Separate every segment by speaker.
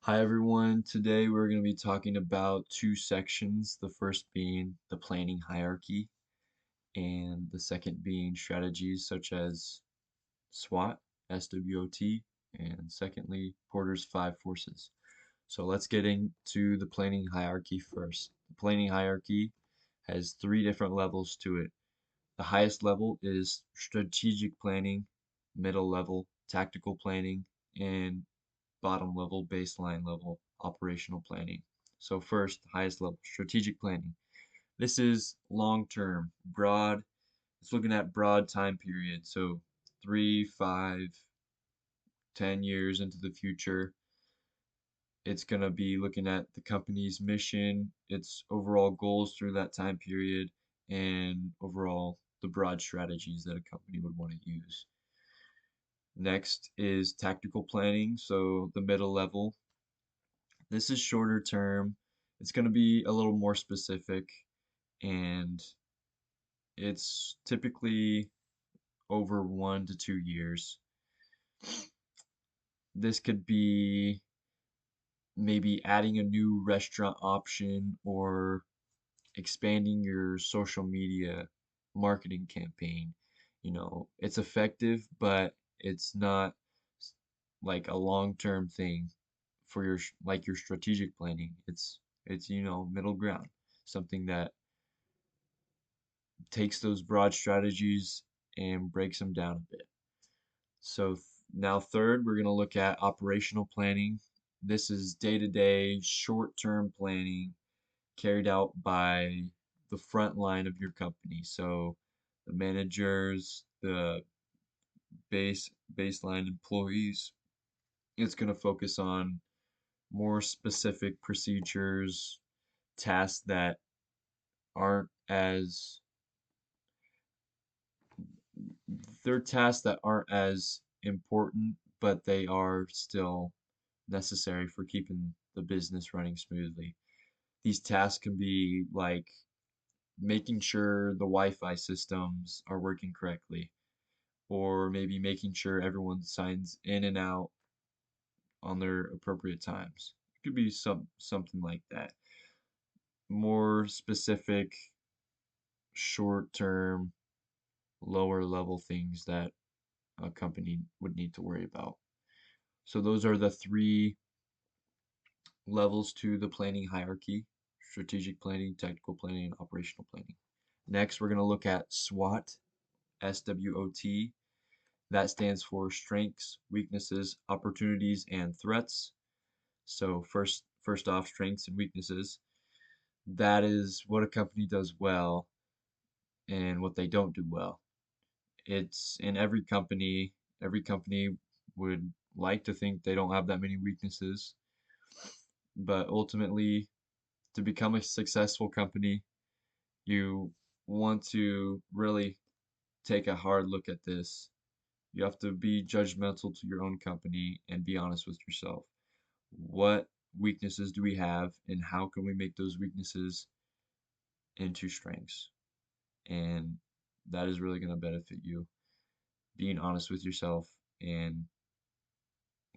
Speaker 1: Hi everyone, today we're going to be talking about two sections, the first being the planning hierarchy and the second being strategies such as SWOT, SWOT, and secondly, Porter's five forces. So let's get into the planning hierarchy first. The planning hierarchy has three different levels to it. The highest level is strategic planning, middle level, tactical planning, and bottom level, baseline level operational planning. So first, highest level, strategic planning. This is long term, broad. It's looking at broad time periods. So 3, 5, 10 years into the future. It's going to be looking at the company's mission, its overall goals through that time period, and overall the broad strategies that a company would want to use. Next is tactical planning, so the middle level. This is shorter term. It's going to be a little more specific, and it's typically over 1 to 2 years. This could be maybe adding a new restaurant option or expanding your social media marketing campaign. It's effective, but it's not like a long-term thing for your strategic planning. It's middle ground, something that takes those broad strategies and breaks them down a bit. So now third, we're going to look at operational planning. This is day-to-day, short-term planning carried out by the front line of your company. So the managers, the baseline employees. It's going to focus on more specific procedures, tasks that aren't as they're tasks that aren't as important, but they are still necessary for keeping the business running smoothly. These tasks can be like making sure the Wi-Fi systems are working correctly, or maybe making sure everyone signs in and out on their appropriate times. It could be something like that. More specific, short-term, lower level things that a company would need to worry about. So those are the three levels to the planning hierarchy: strategic planning, tactical planning, and operational planning. Next, we're going to look at SWOT, SWOT. That stands for strengths, weaknesses, opportunities, and threats. So first off, strengths and weaknesses. That is what a company does well and what they don't do well. It's in every company would like to think they don't have that many weaknesses, but ultimately, to become a successful company, you want to really take a hard look at this. You have to be judgmental to your own company and be honest with yourself. What weaknesses do we have, and how can we make those weaknesses into strengths? And that is really going to benefit you. Being honest with yourself and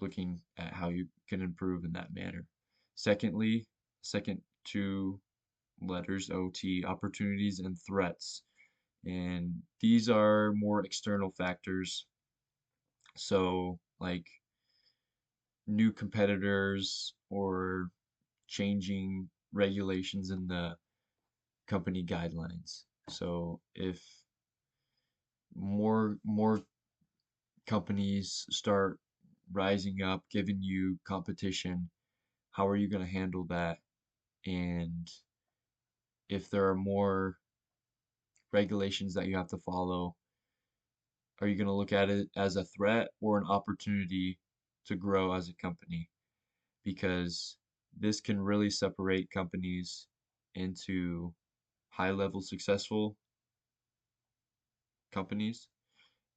Speaker 1: looking at how you can improve in that manner. Secondly, second two letters, OT, opportunities and threats. And these are more external factors. So, like new competitors or changing regulations in the company guidelines. So, if more companies start rising up, giving you competition, how are you going to handle that? And if there are more regulations that you have to follow, are you going to look at it as a threat or an opportunity to grow as a company? Because this can really separate companies into high level successful companies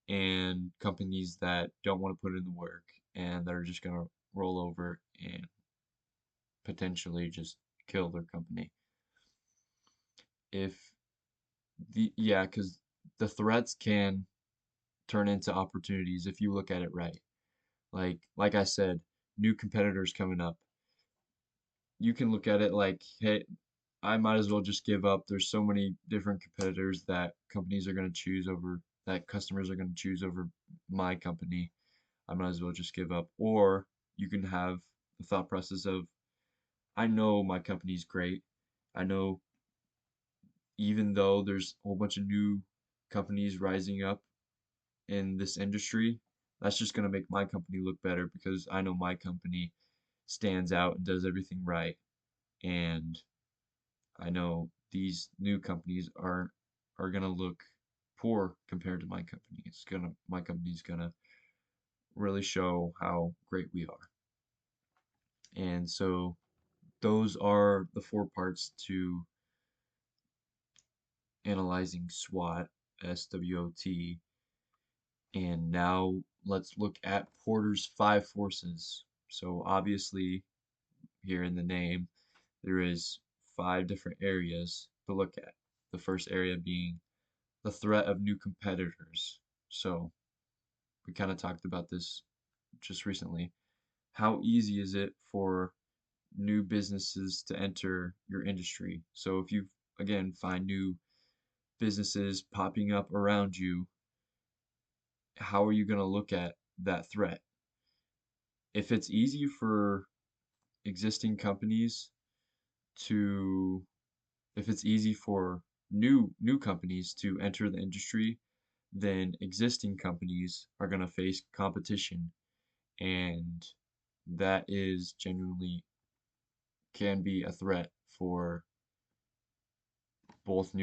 Speaker 1: and companies that don't want to put in the work and that are just going to roll over and potentially just kill their company. If yeah, because the threats can turn into opportunities if you look at it right. Like I said, new competitors coming up. you can look at it like, hey, I might as well just give up. There's so many different competitors that companies are going to choose over, that customers are going to choose over my company. I might as well just give up. Or you can have the thought process of, I know my company's great. I know even though there's a whole bunch of new companies rising up in this industry, that's just going to make my company look better because I know my company stands out and does everything right. And I know these new companies are gonna look poor compared to my company. My company's gonna really show how great we are. And so those are the four parts to analyzing SWOT, SWOT. And now let's look at Porter's five forces. So obviously here in the name, there is five different areas to look at. The first area being the threat of new competitors. So we kind of talked about this just recently. How easy is it for new businesses to enter your industry? So if you again find new businesses popping up around you, how are you going to look at that threat? If it's easy for existing companies to if it's easy for new companies to enter the industry, then existing companies are going to face competition, and that is genuinely can be a threat for both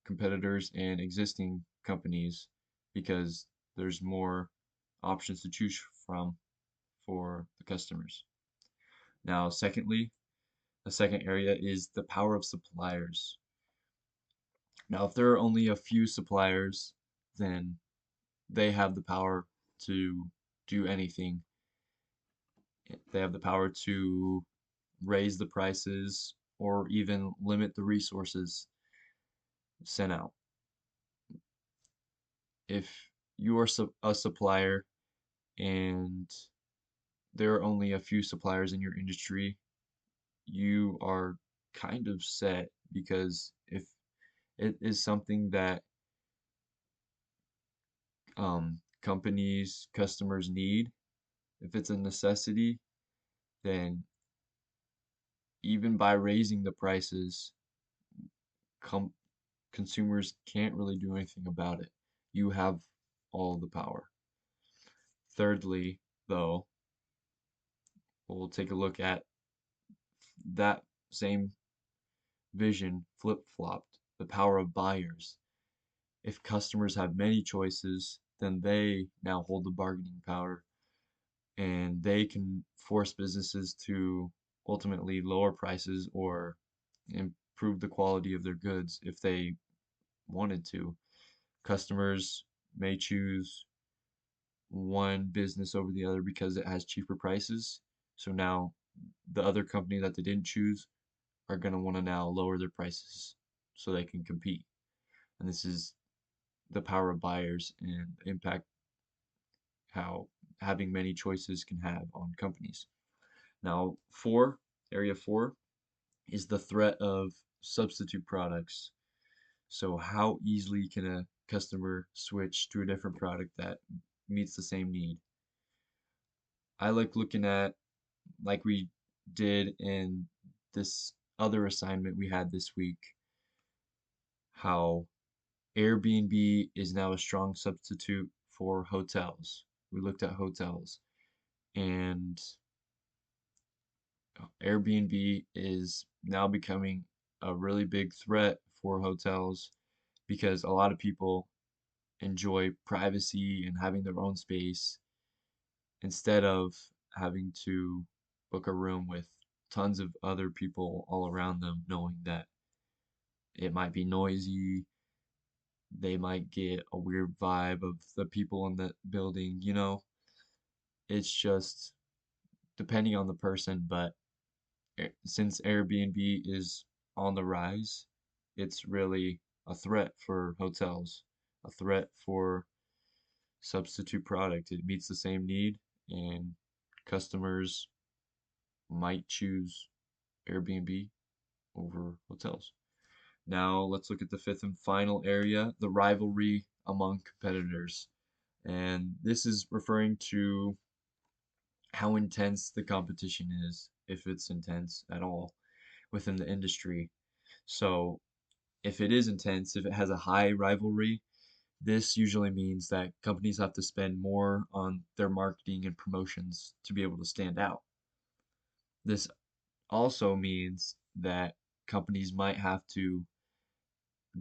Speaker 1: competitors and existing companies because there's more options to choose from for the customers. Now, secondly, the second area is the power of suppliers. Now, if there are only a few suppliers, then they have the power to do anything. They have the power to raise the prices or even limit the resources sent out. If you are a supplier and there are only a few suppliers in your industry, you are kind of set because if it is something that companies, customers need, if it's a necessity, then even by raising the prices, com consumers can't really do anything about it. You have all the power. Thirdly, though, we'll take a look at that same vision flip-flopped, the power of buyers. If customers have many choices, then they now hold the bargaining power and they can force businesses to ultimately lower prices or improve the quality of their goods if they wanted to. Customers may choose one business over the other because it has cheaper prices. So now the other company that they didn't choose are going to want to now lower their prices so they can compete. And this is the power of buyers and the impact how having many choices can have on companies. Now, area four, is the threat of substitute products. So how easily can a customer switch to a different product that meets the same need? I like looking at, like we did in this other assignment we had this week, how Airbnb is now a strong substitute for hotels. We looked at hotels, and Airbnb is now becoming a really big threat for hotels because a lot of people enjoy privacy and having their own space instead of having to book a room with tons of other people all around them, knowing that it might be noisy, they might get a weird vibe of the people in the building, it's just depending on the person, but since Airbnb is on the rise, it's really a threat for hotels, a threat for substitute product. It meets the same need, and customers might choose Airbnb over hotels. Now let's look at the fifth and final area, the rivalry among competitors. And this is referring to how intense the competition is, if it's intense at all, within the industry. So if it is intense, if it has a high rivalry, this usually means that companies have to spend more on their marketing and promotions to be able to stand out. This also means that companies might have to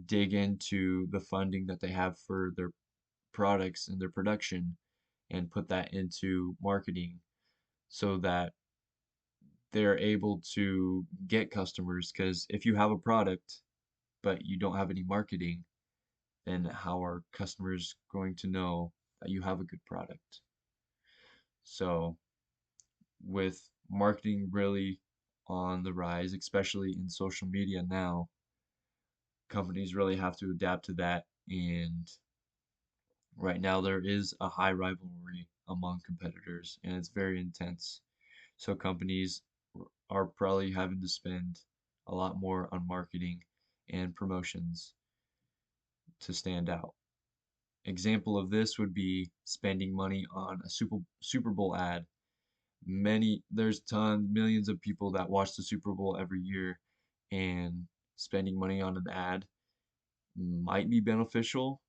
Speaker 1: dig into the funding that they have for their products and their production and put that into marketing so that they're able to get customers. Because if you have a product but you don't have any marketing, then how are customers going to know that you have a good product? So, with marketing really on the rise, especially in social media now, companies really have to adapt to that. And right now, there is a high rivalry among competitors, and it's very intense. So, companies are probably having to spend a lot more on marketing and promotions to stand out. Example of this would be spending money on a Super Bowl ad. There's tons, millions of people that watch the Super Bowl every year, and spending money on an ad might be beneficial,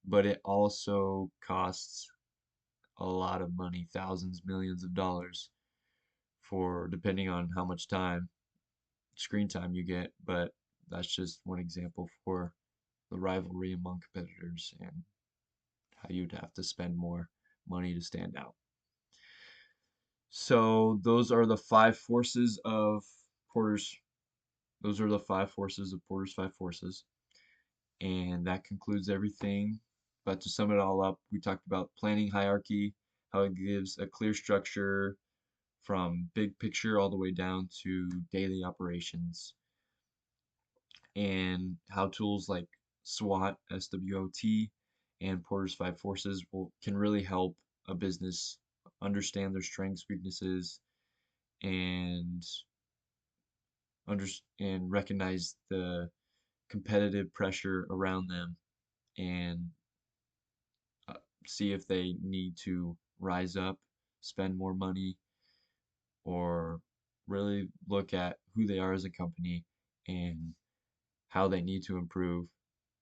Speaker 1: but it also costs a lot of money, thousands, millions of dollars for depending on how much screen time you get. But that's just one example for the rivalry among competitors and how you'd have to spend more money to stand out. So Porter's those are the five forces of Porter's five forces. And that concludes everything. But to sum it all up, we talked about planning hierarchy, how it gives a clear structure from big picture all the way down to daily operations, and how tools like SWOT, and Porter's five forces can really help a business understand their strengths, weaknesses, and and recognize the competitive pressure around them, and uh, see if they need to rise up, spend more money, or really look at who they are as a company and how they need to improve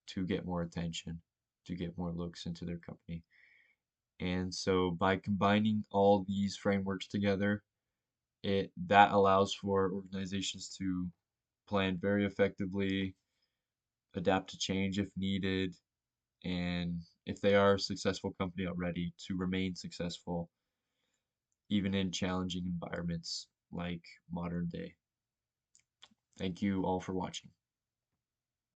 Speaker 1: to get more attention, to get more looks into their company. And so by combining all these frameworks together, it that allows for organizations to plan very effectively, adapt to change if needed, and if they are a successful company already, to remain successful even in challenging environments like modern day. Thank you all for watching.